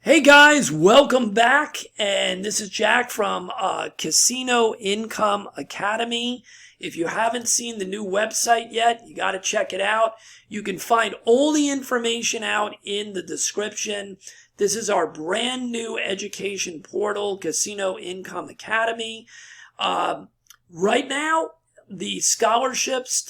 Hey guys, welcome back, and this is Jack from Casino Income Academy. If you haven't seen the new website yet, you got to check it out. You can find all the information out in the description. This is our brand new education portal, Casino Income Academy. Right now, the scholarships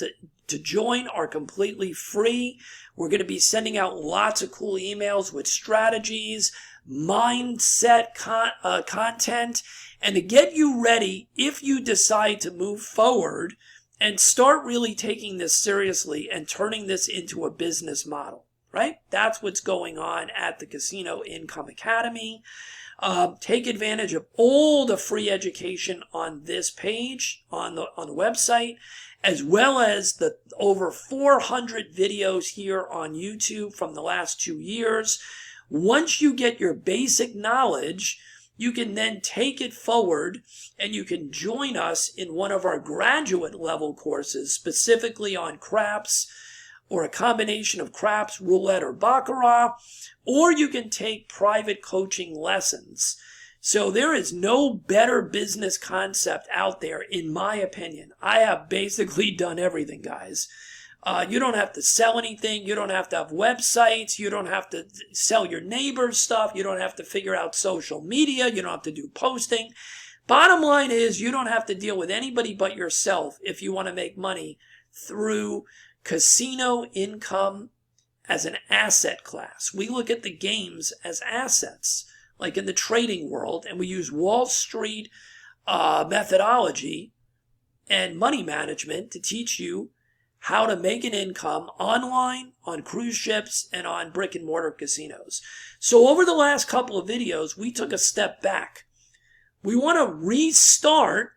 to join are completely free. We're going to be sending out lots of cool emails with strategies, mindset content, and to get you ready if you decide to move forward and start really taking this seriously and turning this into a business model, right? That's what's going on at the Casino Income Academy. Take advantage of all the free education on this page, on the website, as well as the over 400 videos here on YouTube from the last 2 years. Once you get your basic knowledge, you can then take it forward and you can join us in one of our graduate level courses, specifically on craps, or a combination of craps, roulette, or baccarat, or you can take private coaching lessons. So there is no better business concept out there, in my opinion. I have basically done everything, guys. You don't have to sell anything. You don't have to have websites. You don't have to sell your neighbor's stuff. You don't have to figure out social media. You don't have to do posting. Bottom line is, you don't have to deal with anybody but yourself if you want to make money through casino income as an asset class. We look at the games as assets, like in the trading world, and we use Wall Street methodology and money management to teach you how to make an income online, on cruise ships, and on brick and mortar casinos. So over the last couple of videos, we took a step back. We want to restart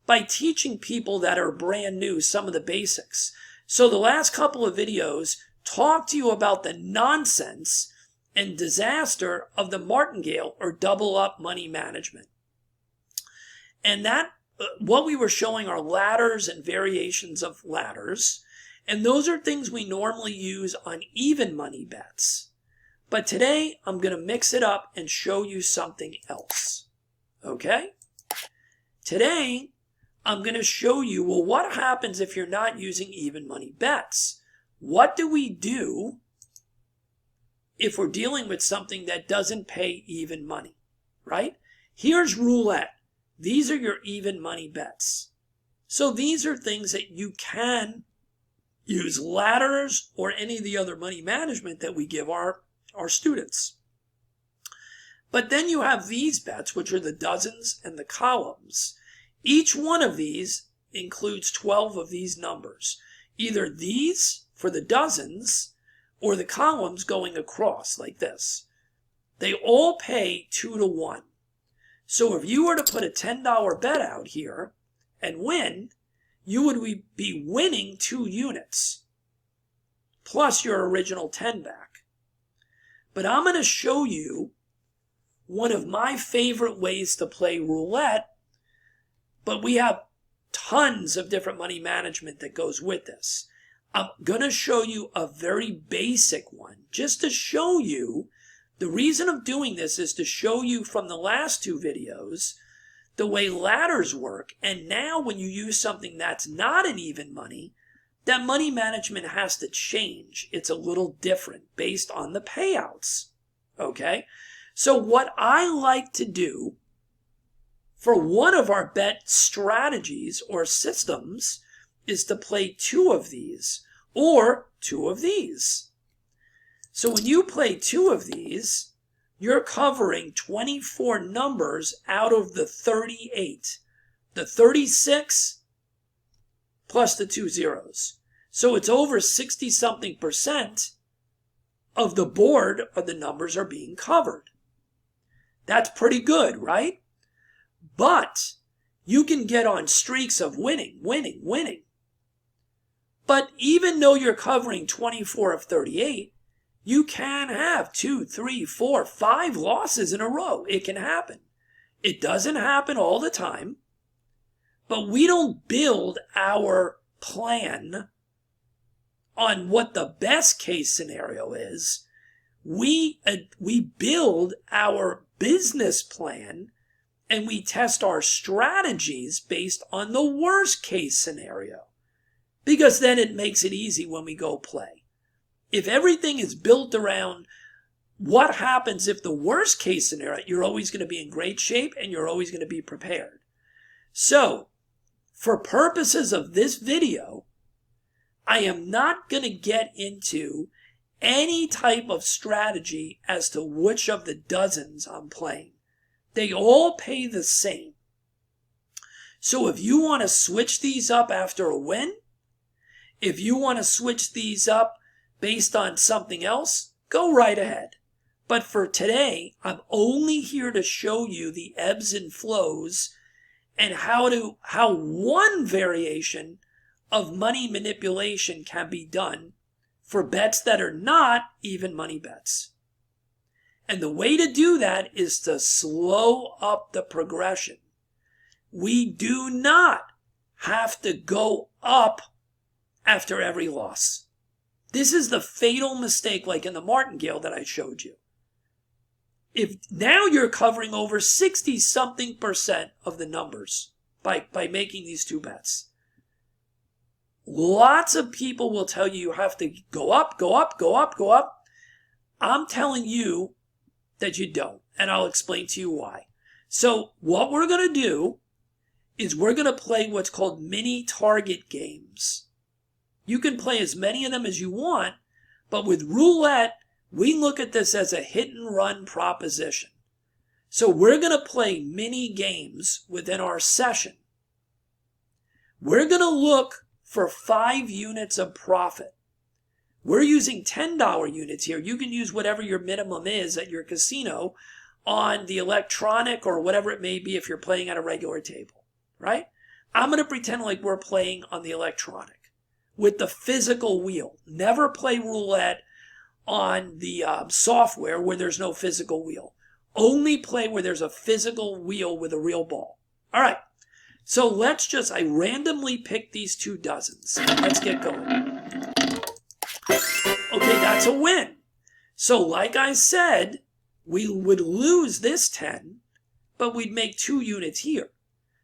by teaching people that are brand new some of the basics. So the last couple of videos talk to you about the nonsense and disaster of the martingale, or double up money management. And that what we were showing are ladders and variations of ladders. And those are things we normally use on even money bets. But today I'm going to mix it up and show you something else. Okay? Today I'm going to show you, well, what happens if you're not using even money bets? What do we do if we're dealing with something that doesn't pay even money, right? Here's roulette. These are your even money bets. So these are things that you can use ladders or any of the other money management that we give our students. But then you have these bets, which are the dozens and the columns. Each one of these includes 12 of these numbers. Either these for the dozens or the columns going across like this. They all pay 2 to 1. So if you were to put a $10 bet out here and win, you would be winning 2 units plus your original 10 back. But I'm going to show you one of my favorite ways to play roulette, but we have tons of different money management that goes with this. I'm going to show you a very basic one just to show you. The reason of doing this is to show you from the last 2 videos the way ladders work. And now when you use something that's not an even money, that money management has to change. It's a little different based on the payouts. Okay? So what I like to do for one of our bet strategies or systems is to play 2 of these or 2 of these. So when you play 2 of these, you're covering 24 numbers out of the 38. The 36 plus the 2 zeros. So it's over 60-something% of the board of the numbers are being covered. That's pretty good, right? But you can get on streaks of winning. But even though you're covering 24 of 38, you can have 2, 3, 4, 5 losses in a row. It can happen. It doesn't happen all the time, but we don't build our plan on what the best case scenario is. we build our business plan and we test our strategies based on the worst case scenario, because then it makes it easy when we go play. If everything is built around what happens if the worst case scenario, you're always going to be in great shape and you're always going to be prepared. So, for purposes of this video, I am not going to get into any type of strategy as to which of the dozens I'm playing. They all pay the same. So if you want to switch these up after a win, if you want to switch these up based on something else, go right ahead. But for today, I'm only here to show you the ebbs and flows and how one variation of money manipulation can be done for bets that are not even money bets. And the way to do that is to slow up the progression. We do not have to go up after every loss. This is the fatal mistake, like in the martingale that I showed you. If now you're covering over 60-something% of the numbers by making these two bets. Lots of people will tell you have to go up, go up, go up, go up. I'm telling you that you don't, and I'll explain to you why. So what we're going to do is we're going to play what's called mini target games. You can play as many of them as you want, but with roulette, we look at this as a hit and run proposition. So we're going to play mini games within our session. We're going to look for 5 units of profit. We're using $10 units here. You can use whatever your minimum is at your casino on the electronic or whatever it may be if you're playing at a regular table, right? I'm going to pretend like we're playing on the electronic with the physical wheel. Never play roulette on the software where there's no physical wheel. Only play where there's a physical wheel with a real ball. All right. So I randomly picked these 2 dozens. Let's get going. Okay, that's a win. So like I said, we would lose this 10, but we'd make 2 units here.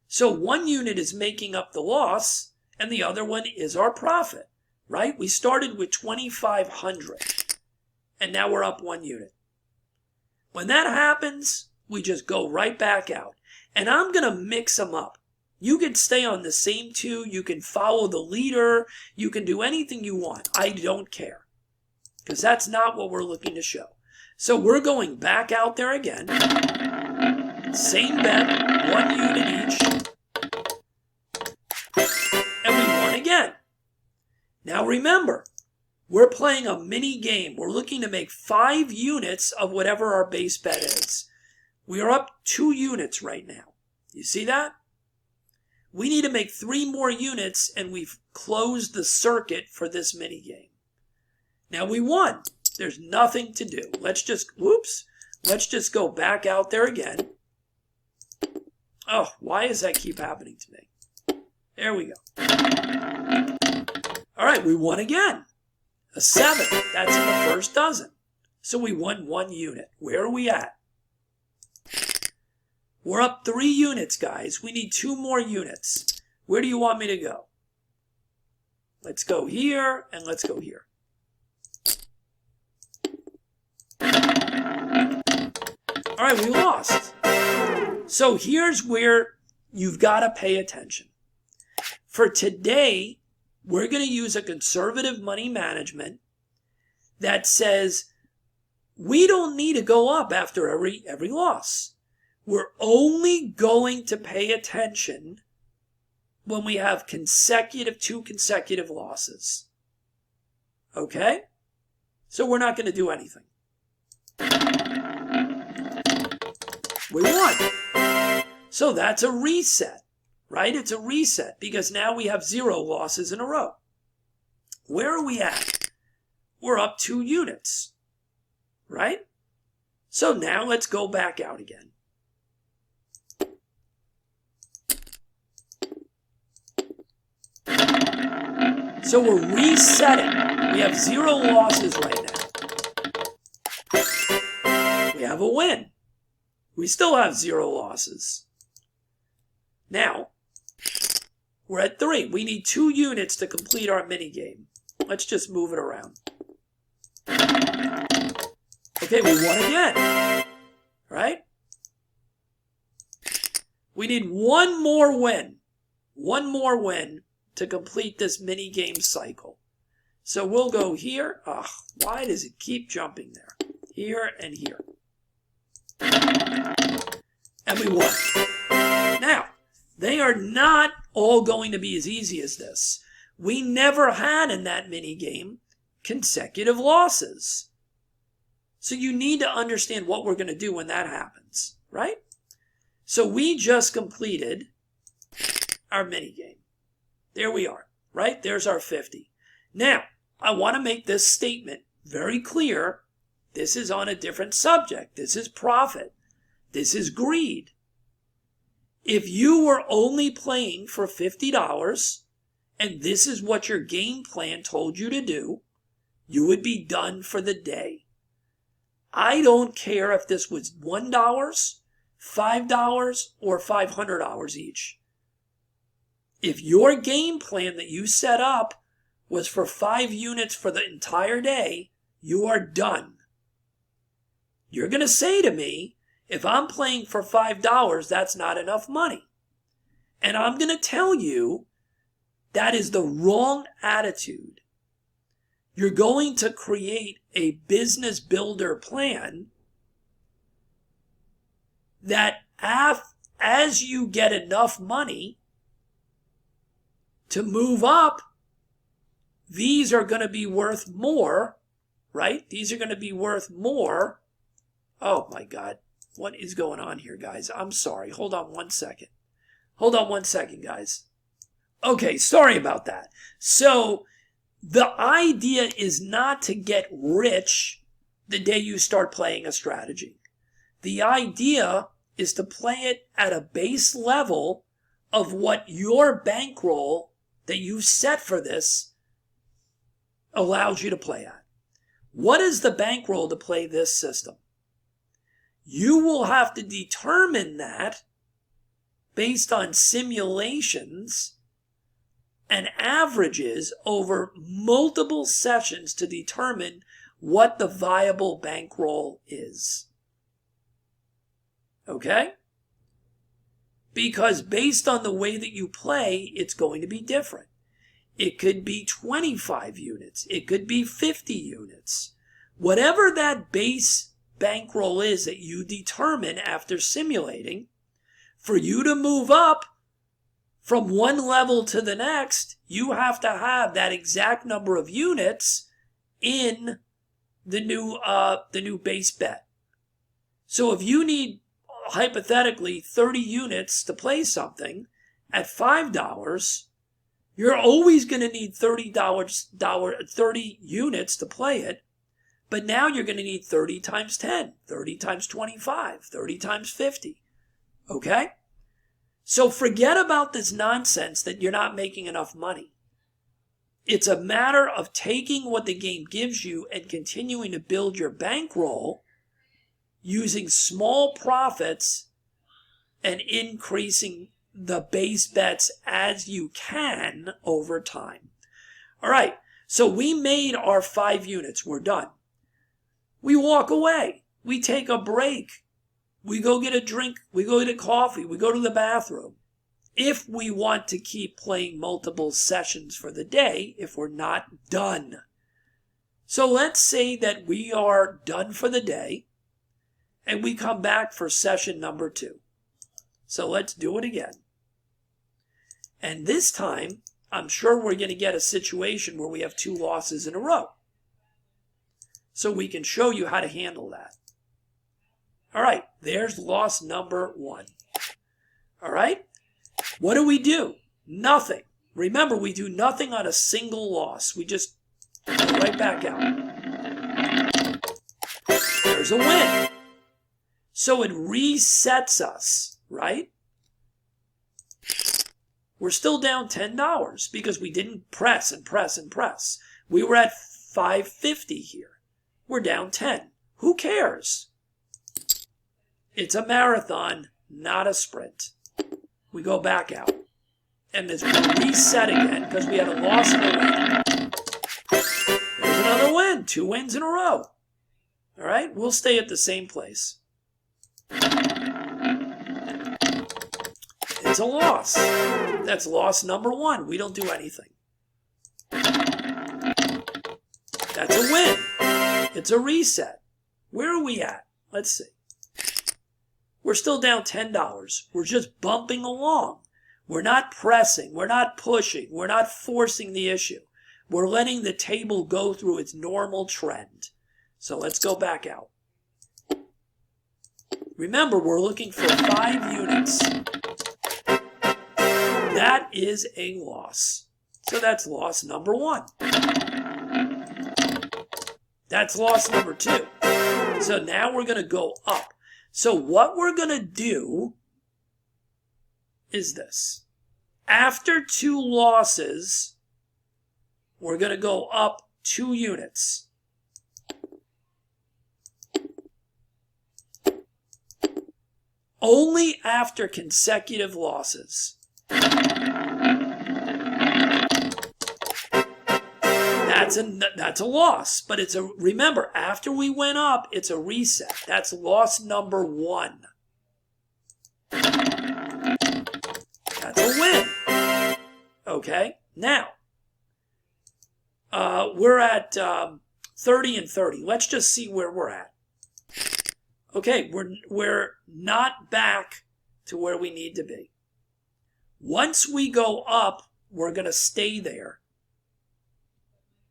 So 1 unit is making up the loss, and the other one is our profit, right? We started with 2,500, and now we're up 1 unit. When that happens, we just go right back out. And I'm going to mix them up. You can stay on the same 2. You can follow the leader. You can do anything you want. I don't care. Because that's not what we're looking to show. So we're going back out there again. Same bet, 1 unit each. And we won again. Now remember, we're playing a mini game. We're looking to make 5 units of whatever our base bet is. We are up 2 units right now. You see that? We need to make 3 more units, and we've closed the circuit for this mini game. Now we won. There's nothing to do. Let's just go back out there again. Oh, why does that keep happening to me? There we go. All right, we won again. A 7. That's in the first dozen. So we won 1 unit. Where are we at? We're up 3 units, guys. We need 2 more units. Where do you want me to go? Let's go here, and let's go here. All right, we lost. So here's where you've got to pay attention. For today, we're going to use a conservative money management that says we don't need to go up after every loss. We're only going to pay attention when we have 2 consecutive losses. Okay? So we're not going to do anything. We won. So that's a reset, right? It's a reset because now we have 0 losses in a row. Where are we at? We're up 2 units, right? So now let's go back out again. So we're resetting. We have 0 losses right now. We have a win. We still have 0 losses. Now, we're at 3. We need 2 units to complete our mini game. Let's just move it around. Okay, we won again. Right? We need one more win. One more win to complete this mini game cycle. So we'll go here. Ugh, why does it keep jumping there? Here and here. And we won. Now, they are not all going to be as easy as this. We never had in that mini game consecutive losses. So you need to understand what we're going to do when that happens, right? So we just completed our mini game. There we are, right? There's our 50. Now, I want to make this statement very clear. This is on a different subject. This is profit. This is greed. If you were only playing for $50 and this is what your game plan told you to do, you would be done for the day. I don't care if this was $1, $5, or $500 each. If your game plan that you set up was for 5 units for the entire day, you are done. You're going to say to me, if I'm playing for $5, that's not enough money. And I'm going to tell you that is the wrong attitude. You're going to create a business builder plan that as you get enough money to move up, these are going to be worth more, right? These are going to be worth more. Oh my God. What is going on here, guys? I'm sorry. Hold on one second. Hold on one second, guys. Okay, sorry about that. So the idea is not to get rich the day you start playing a strategy. The idea is to play it at a base level of what your bankroll that you set for this allows you to play at. What is the bankroll to play this system? You will have to determine that based on simulations and averages over multiple sessions to determine what the viable bankroll is. Okay? Because based on the way that you play, it's going to be different. It could be 25 units. It could be 50 units. Whatever that base bankroll is that you determine after simulating, for you to move up from one level to the next, you have to have that exact number of units in the new base bet. So if you need, hypothetically, 30 units to play something at $5, you're always going to need $30 units to play it. But now you're going to need 30 times 10, 30 times 25, 30 times 50. Okay? So forget about this nonsense that you're not making enough money. It's a matter of taking what the game gives you and continuing to build your bankroll using small profits and increasing the base bets as you can over time. All right, so we made our 5 units. We're done. We walk away. We take a break. We go get a drink. We go get a coffee. We go to the bathroom. If we want to keep playing multiple sessions for the day, if we're not done. So let's say that we are done for the day and we come back for session number 2. So let's do it again. And this time, I'm sure we're going to get a situation where we have 2 losses in a row. So we can show you how to handle that. All right, there's loss number 1. All right, what do? Nothing. Remember, we do nothing on a single loss. We just go right back out. There's a win. So it resets us, right? We're still down $10 because we didn't press and press and press. We were at $5.50 here. We're down 10. Who cares? It's a marathon, not a sprint. We go back out. And this will reset again because we had a loss and a win. There's another win. 2 wins in a row. All right, we'll stay at the same place. It's a loss. That's loss number 1. We don't do anything. That's a win. It's a reset. Where are we at? Let's see. We're still down $10. We're just bumping along. We're not pressing. We're not pushing. We're not forcing the issue. We're letting the table go through its normal trend. So let's go back out. Remember, we're looking for 5 units. That is a loss. So that's loss number 1. That's loss number 2. So now we're going to go up. So what we're going to do is this. After 2 losses, we're going to go up 2 units. Only after consecutive losses. That's a loss, but remember, after we went up, it's a reset. That's loss number 1. That's a win. Okay, now we're at 30 and 30. Let's just see where we're at. Okay, we're not back to where we need to be. Once we go up, we're going to stay there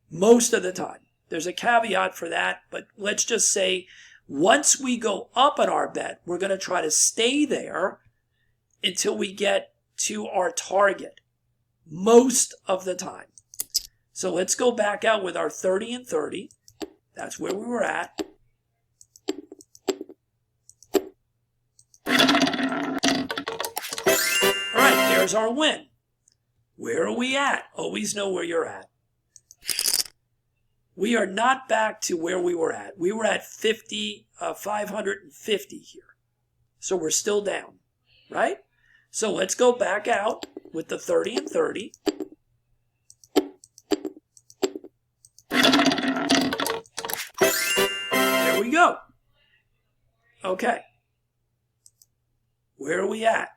most of the time. There's a caveat for that, but let's just say once we go up in our bet, we're going to try to stay there until we get to our target most of the time. So let's go back out with our 30 and 30. That's where we were at. All right, there's our win. Where are we at? Always know where you're at. We are not back to where we were at. We were at 550 here. So we're still down, right? So let's go back out with the 30 and 30. There we go. Okay. Where are we at?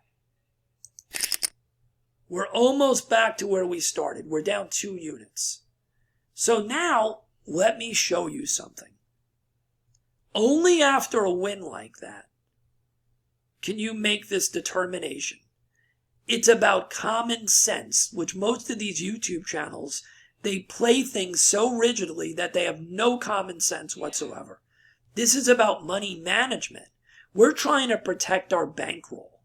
We're almost back to where we started. We're down 2 units. So now, let me show you something. Only after a win like that can you make this determination. It's about common sense, which most of these YouTube channels, they play things so rigidly that they have no common sense whatsoever. This is about money management. We're trying to protect our bankroll.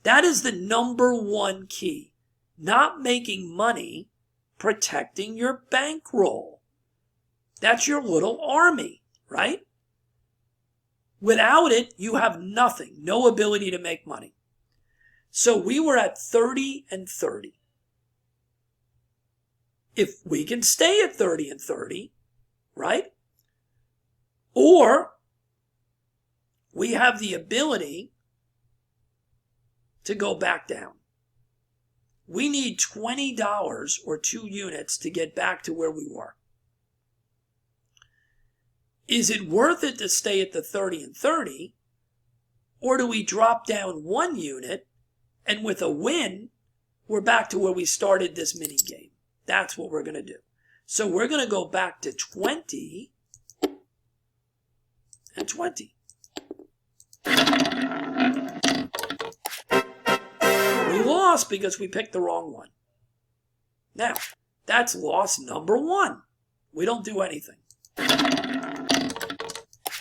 That is the number 1 key. Not making money, protecting your bankroll. That's your little army, right? Without it, you have nothing, no ability to make money. So we were at 30 and 30. If we can stay at 30 and 30, right? Or we have the ability to go back down. We need $20 or 2 units to get back to where we were. Is it worth it to stay at the 30 and 30? Or do we drop down 1 unit and with a win, we're back to where we started this mini game? That's what we're going to do. So we're going to go back to 20 and 20. We lost because we picked the wrong one. Now, that's loss number 1. We don't do anything.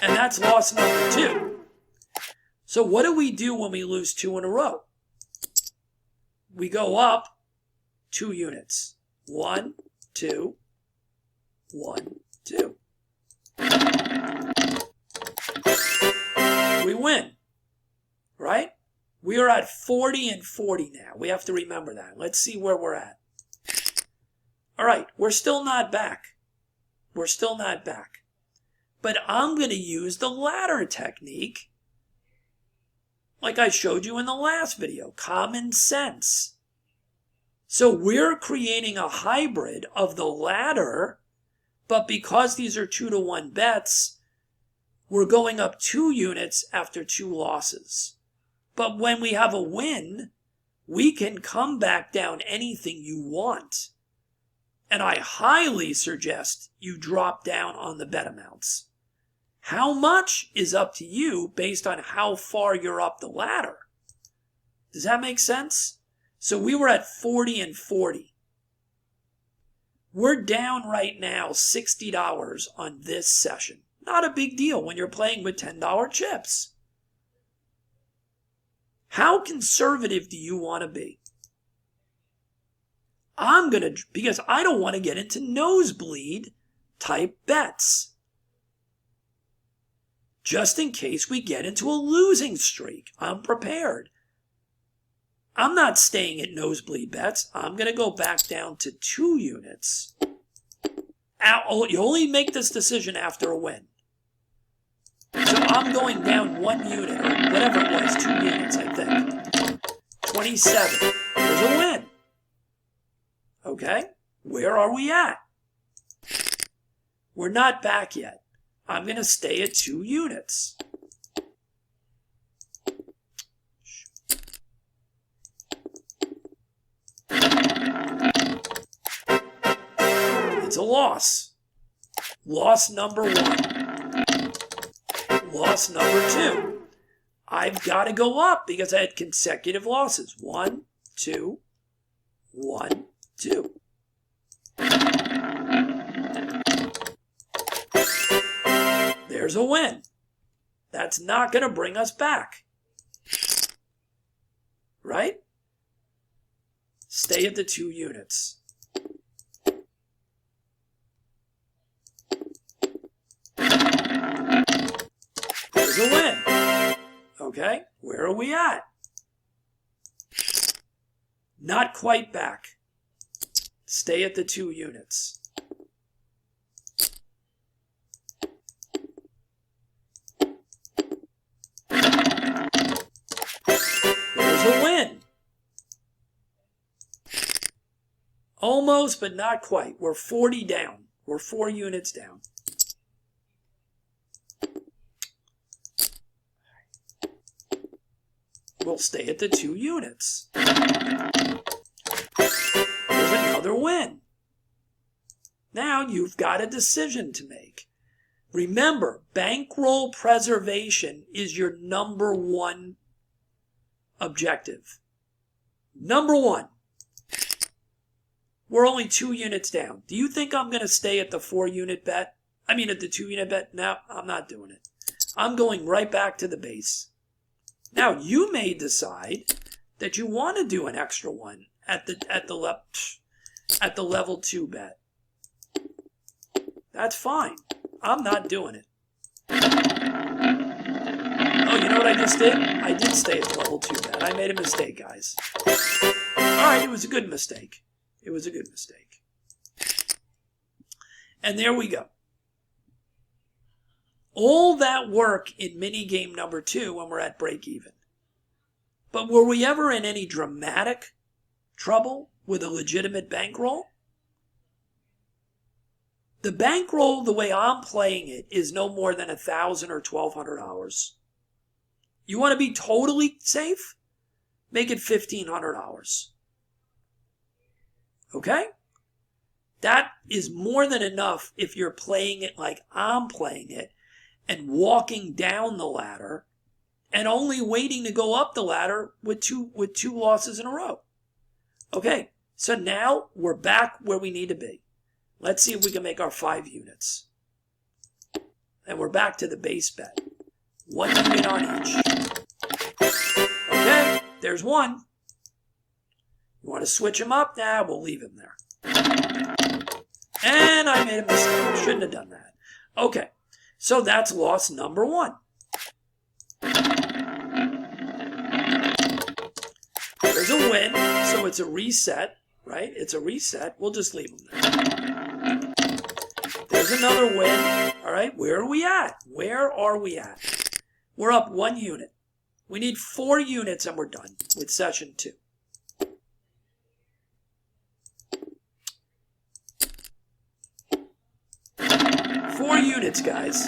And that's loss number 2. So what do we do when we lose 2 in a row? We go up 2 units. 1, 2, 1, 2. We win, right? We are at 40 and 40 now. We have to remember that. Let's see where we're at. All right, we're still not back. We're still not back. But I'm going to use the ladder technique like I showed you in the last video, common sense. So we're creating a hybrid of the ladder, but because these are 2-to-1 bets, we're going up 2 units after 2 losses. But when we have a win, we can come back down anything you want. And I highly suggest you drop down on the bet amounts. How much is up to you based on how far you're up the ladder. Does that make sense? So we were at 40 and 40. We're down right now $60 on this session. Not a big deal when you're playing with $10 chips. How conservative do you want to be? Because I don't want to get into nosebleed type bets. Just in case we get into a losing streak, I'm prepared. I'm not staying at nosebleed bets. I'm going to go back down to 2 units. You only make this decision after a win. So I'm going down 1 unit, or whatever it was, 2 units, I think. 27. There's a win. Okay, where are we at? We're not back yet. I'm going to stay at 2 units. It's a loss. Loss number 1. Loss number 2. I've got to go up because I had consecutive losses. 1, 2, 1, 2. There's a win. That's not going to bring us back. Right? Stay at the 2 units. There's a win. Okay, where are we at? Not quite back. Stay at the 2 units. There's a win. Almost, but not quite. We're 40 down. We're 4 units down. We'll stay at the 2 units. There's another win. Now you've got a decision to make. Remember, bankroll preservation is your number 1 objective. Number 1. We're only 2 units down. Do you think I'm going to stay at the 4-unit bet? At the 2-unit bet? No, I'm not doing it. I'm going right back to the base. Now, you may decide that you want to do an extra one at the level 2 bet. That's fine. I'm not doing it. Oh, you know what I just did? I did stay at the level 2 bet. I made a mistake, guys. All right, it was a good mistake. It was a good mistake. And there we go. All that work in mini game number 2 when we're at break even. But were we ever in any dramatic trouble with a legitimate bankroll? The bankroll, the way I'm playing it, is no more than $1,000 or $1,200. You want to be totally safe? Make it $1,500. Okay? That is more than enough if you're playing it like I'm playing it and walking down the ladder and only waiting to go up the ladder with two losses in a row. Okay, so now we're back where we need to be. Let's see if we can make our 5 units. And we're back to the base bet. 1 unit on each. Okay, there's 1. You want to switch them up? Nah, we'll leave him there. And I made a mistake. Shouldn't have done that. Okay, so that's loss number 1. There's a win, so it's a reset, right? It's a reset. We'll just leave him there. There's another win. All right, where are we at? Where are we at? We're up 1 unit. We need 4 units and we're done with session 2. Four units, guys.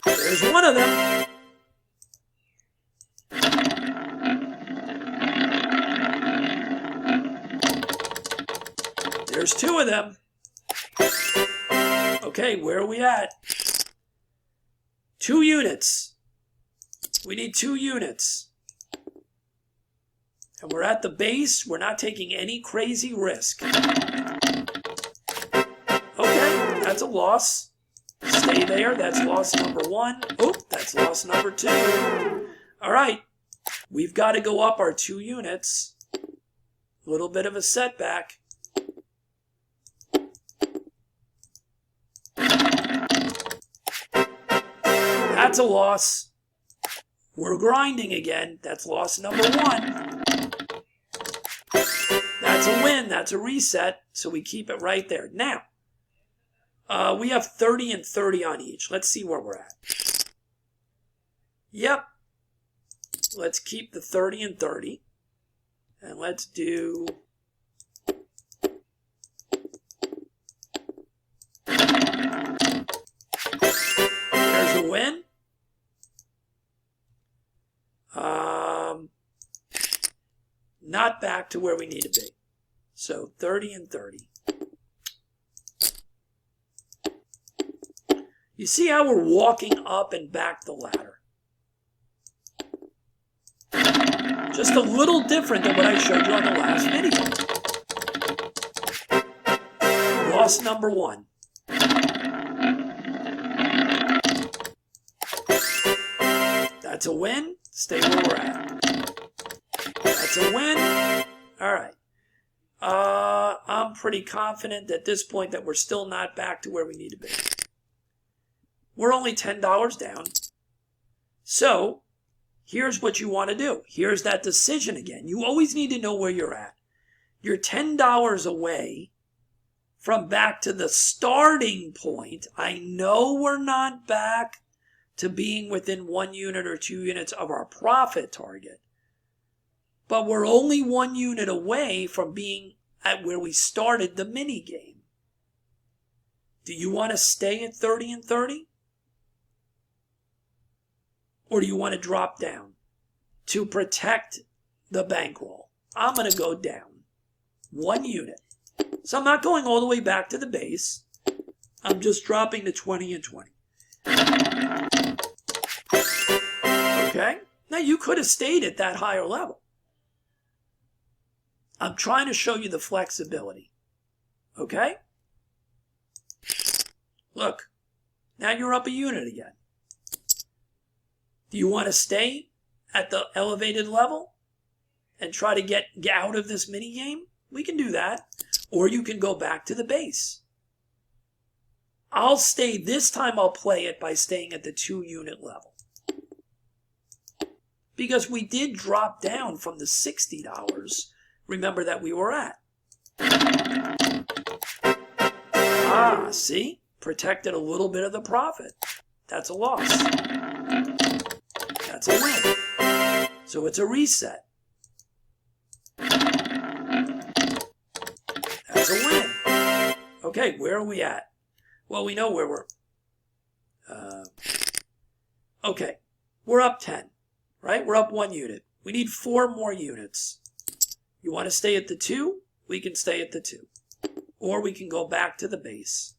There's one of them. There's 2 of them. Okay, where are we at? 2 units. We need 2 units. And we're at the base. We're not taking any crazy risk. Okay, that's a loss. Stay there. That's loss number 1. Oh, that's loss number 2. All right. We've got to go up our 2 units. A little bit of a setback. That's a loss. We're grinding again. That's loss number 1. That's a win. That's a reset. So we keep it right there. Now, we have 30 and 30 on each. Let's see where we're at. Yep. Let's keep the 30 and 30. And let's do... There's a win. Not back to where we need to be. So 30 and 30. You see how we're walking up and back the ladder? Just a little different than what I showed you on the last video. Loss number 1. That's a win. Stay where we're at. That's a win. All right. I'm pretty confident at this point that we're still not back to where we need to be. We're only $10 down. So here's what you want to do. Here's that decision again. You always need to know where you're at. You're $10 away from back to the starting point. I know we're not back to being within 1 unit or 2 units of our profit target. But we're only 1 unit away from being at where we started the mini game. Do you want to stay at 30 and 30? Or do you want to drop down to protect the bankroll? I'm going to go down 1 unit. So I'm not going all the way back to the base. I'm just dropping to 20 and 20. Okay? Now you could have stayed at that higher level. I'm trying to show you the flexibility. Okay? Look, now you're up a unit again. Do you want to stay at the elevated level and try to get out of this mini game? We can do that. Or you can go back to the base. I'll stay, this time I'll play it by staying at the 2 unit level. Because we did drop down from the $60, remember, that we were at. Ah, see? Protected a little bit of the profit. That's a loss. That's a win. So it's a reset. That's a win. Okay, where are we at? Well, we know where we're... Okay, we're up 10, right? We're up 1 unit. We need 4 more units. You want to stay at the 2? We can stay at the 2. Or we can go back to the base.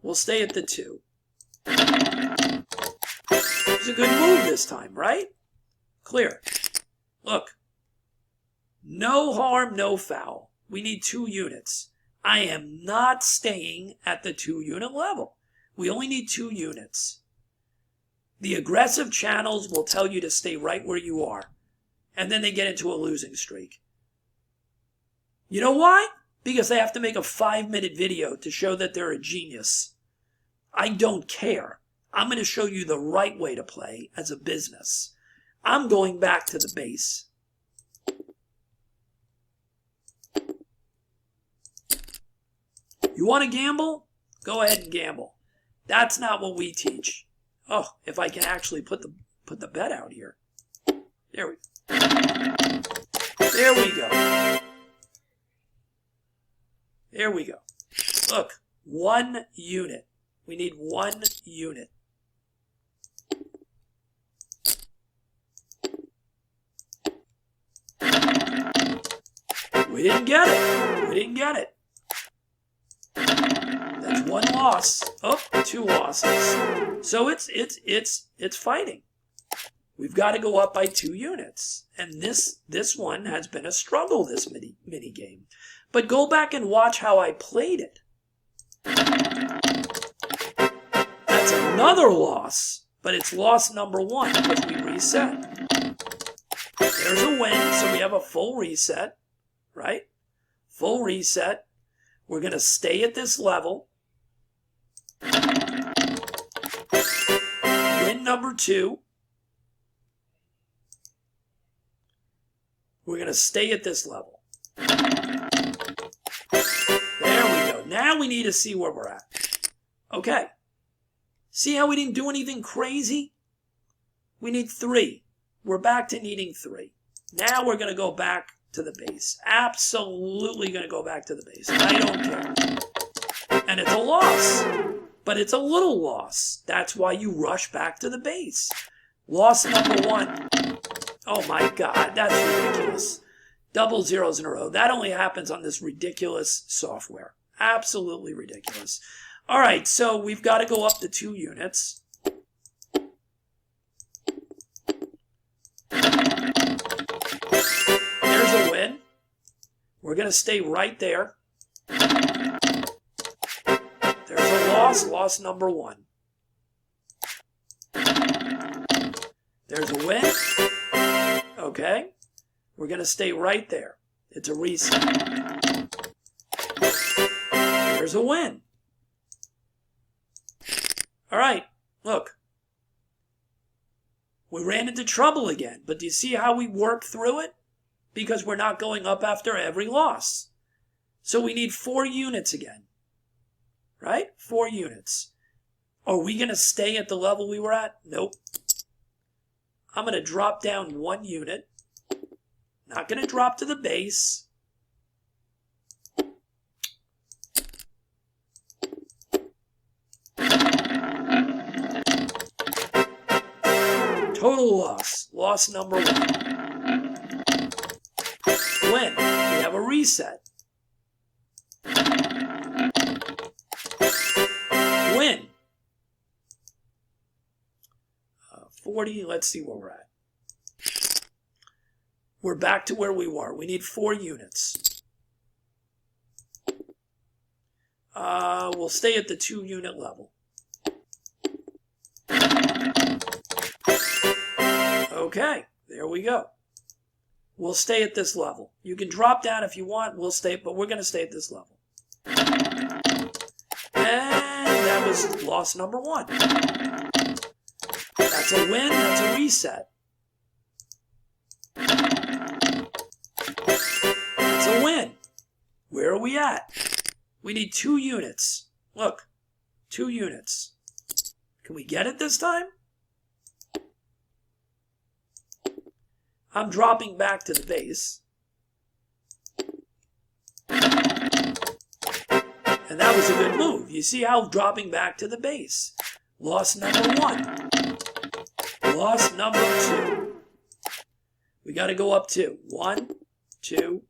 We'll stay at the 2. It's a good move this time, right? Clear. Look. No harm, no foul. We need 2 units. I am not staying at the 2 unit level. We only need 2 units. The aggressive channels will tell you to stay right where you are. And then they get into a losing streak. You know why? Because they have to make a 5-minute video to show that they're a genius. I don't care. I'm going to show you the right way to play as a business. I'm going back to the base. You want to gamble? Go ahead and gamble. That's not what we teach. Oh, if I can actually put the put the bet out here. There we go. There we go. Look, 1 unit. We need 1 unit. We didn't get it. We didn't get it. That's 1 loss. Oh, 2 losses. So it's fighting. We've got to go up by 2 units. And this one has been a struggle, this mini game. But go back and watch how I played it. That's another loss, but it's loss number 1 because we reset. There's a win, so we have a full reset, right? Full reset. We're going to stay at this level. Win number 2. We're going to stay at this level. There we go. Now we need to see where we're at. Okay. See how we didn't do anything crazy? We need 3. We're back to needing 3. Now we're going to go back to the base. Absolutely going to go back to the base. I don't care. And it's a loss. But it's a little loss. That's why you rush back to the base. Loss number 1. Oh my God, that's ridiculous. Double zeros in a row. That only happens on this ridiculous software. Absolutely ridiculous. All right, so we've got to go up to 2 units. There's a win. We're going to stay right there. There's a loss, loss number 1. There's a win. Okay. We're going to stay right there. It's a reset. There's a win. All right, look. We ran into trouble again, but do you see how we worked through it? Because we're not going up after every loss. So we need 4 units again. Right? 4 units. Are we going to stay at the level we were at? Nope. I'm going to drop down 1 unit. Not going to drop to the base. Total loss. Loss number 1. Win. We have a reset. Win. 40. Let's see where we're at. We're back to where we were. We need 4 units. We'll stay at the 2 unit level. Okay, there we go. We'll stay at this level. You can drop down if you want. We'll stay, but we're going to stay at this level. And that was loss number 1. That's a win. That's a reset. That's a win. Where are we at? We need 2 units. Look, 2 units. Can we get it this time? I'm dropping back to the base. And that was a good move. You see how dropping back to the base. Loss number 1. Loss number 2. We got to go up 2. 1, 2,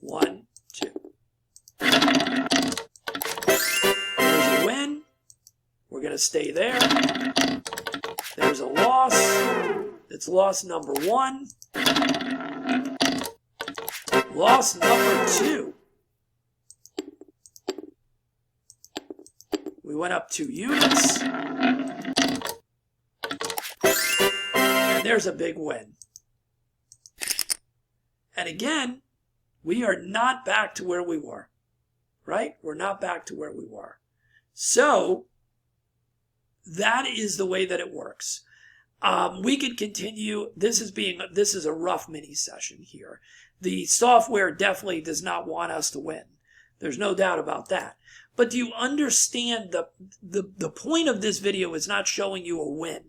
1, 2. There's a win. We're going to stay there. There's a loss. It's loss number 1. Loss number 2. We went up 2 units. And there's a big win. And again, we are not back to where we were. Right? We're not back to where we were. So, that is the way that it works. We could continue. This is a rough mini session here. The software definitely does not want us to win. There's no doubt about that. But do you understand the point of this video is not showing you a win.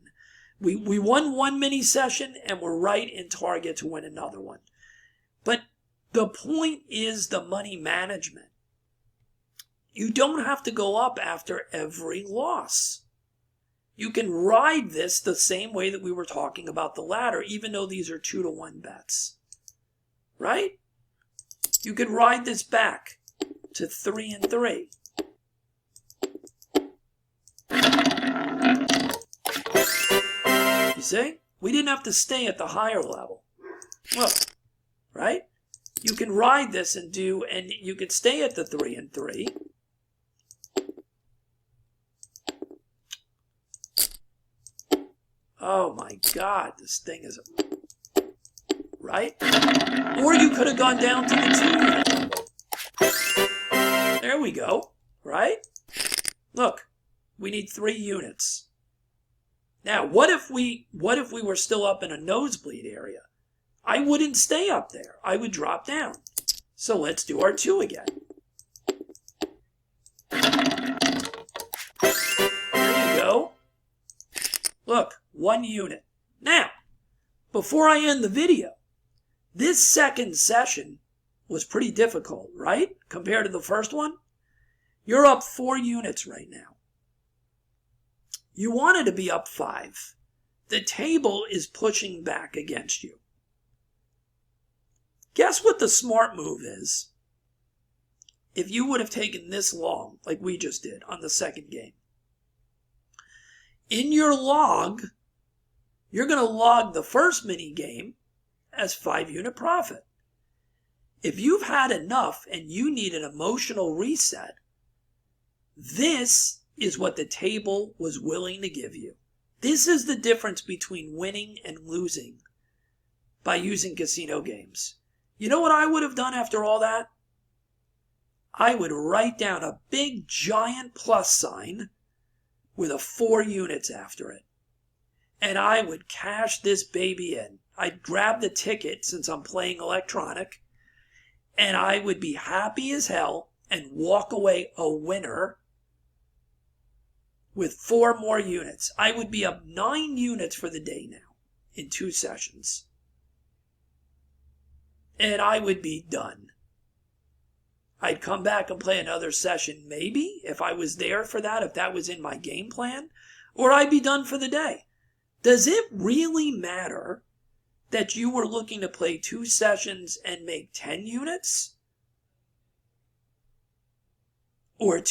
We won one mini session and we're right in target to win another one. But the point is the money management. You don't have to go up after every loss. You can ride this the same way that we were talking about the ladder, even though these are 2-to-1 bets. Right? You can ride this back to 3-3. You see? We didn't have to stay at the higher level. Look, right? You can ride this and you can stay at the 3-3. Oh my God, this thing is, right? Or you could have gone down to the 2-unit. There we go, right? Look, we need 3 units. Now, what if we were still up in a nosebleed area? I wouldn't stay up there. I would drop down. So let's do our 2 again. There you go. Look, 1 unit. Now, before I end the video, this second session was pretty difficult, right? Compared to the first one. You're up 4 units right now. You wanted to be up 5. The table is pushing back against you. Guess what the smart move is? If you would have taken this long, like we just did on the second game. In your log, you're going to log the first mini game as 5-unit profit. If you've had enough and you need an emotional reset, this is what the table was willing to give you. This is the difference between winning and losing by using casino games. You know what I would have done after all that? I would write down a big giant plus sign with a 4 units after it. And I would cash this baby in. I'd grab the ticket since I'm playing electronic, and I would be happy as hell and walk away a winner with 4 more units. I would be up 9 units for the day now in 2 sessions. And I would be done. I'd come back and play another session maybe if I was there for that, if that was in my game plan, or I'd be done for the day. Does it really matter that you were looking to play 2 sessions and make 10 units? Or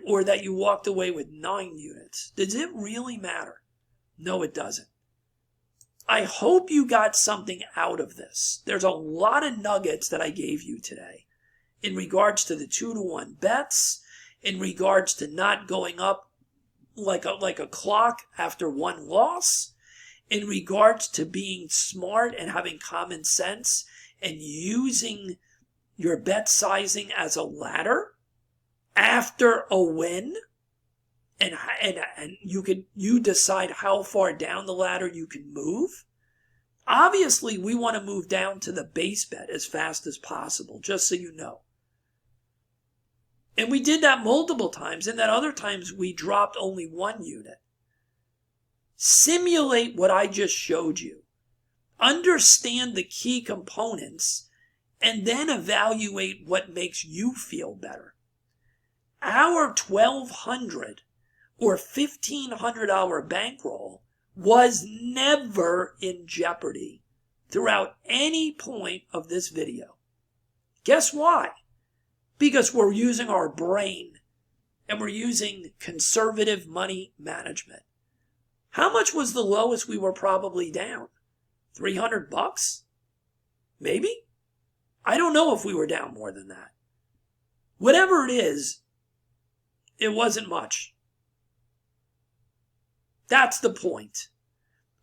or that you walked away with 9 units? Does it really matter? No, it doesn't. I hope you got something out of this. There's a lot of nuggets that I gave you today in regards to the 2-to-1 bets, in regards to not going up like a clock after 1 loss, in regards to being smart and having common sense and using your bet sizing as a ladder after a win, and you decide how far down the ladder you can move. Obviously, we want to move down to the base bet as fast as possible, just so you know. And we did that multiple times, and then other times we dropped only 1 unit. Simulate what I just showed you. Understand the key components, and then evaluate what makes you feel better. Our $1,200 or $1,500 bankroll was never in jeopardy throughout any point of this video. Guess why? Because we're using our brain and we're using conservative money management. How much was the lowest we were probably down? $300? Maybe? I don't know if we were down more than that. Whatever it is, it wasn't much. That's the point.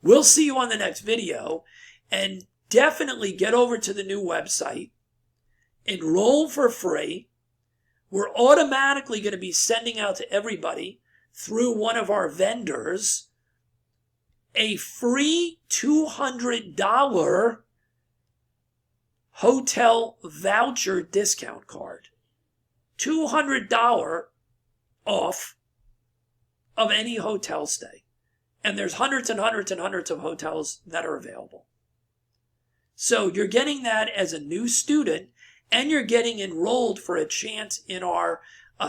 We'll see you on the next video, and definitely get over to the new website. Enroll for free. We're automatically going to be sending out to everybody through one of our vendors a free $200 hotel voucher discount card. $200 off of any hotel stay. And there's hundreds and hundreds and hundreds of hotels that are available. So you're getting that as a new student, and you're getting enrolled for a chance in our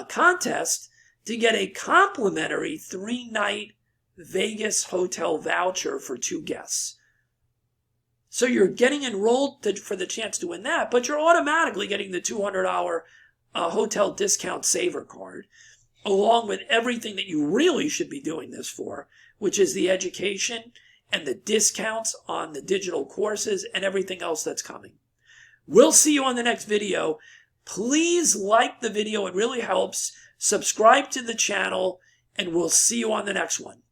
contest to get a complimentary 3-night Vegas hotel voucher for 2 guests. So you're getting enrolled for the chance to win that, but you're automatically getting the $200 hotel discount saver card, along with everything that you really should be doing this for, which is the education and the discounts on the digital courses and everything else that's coming. We'll see you on the next video. Please like the video. It really helps. Subscribe to the channel, and we'll see you on the next one.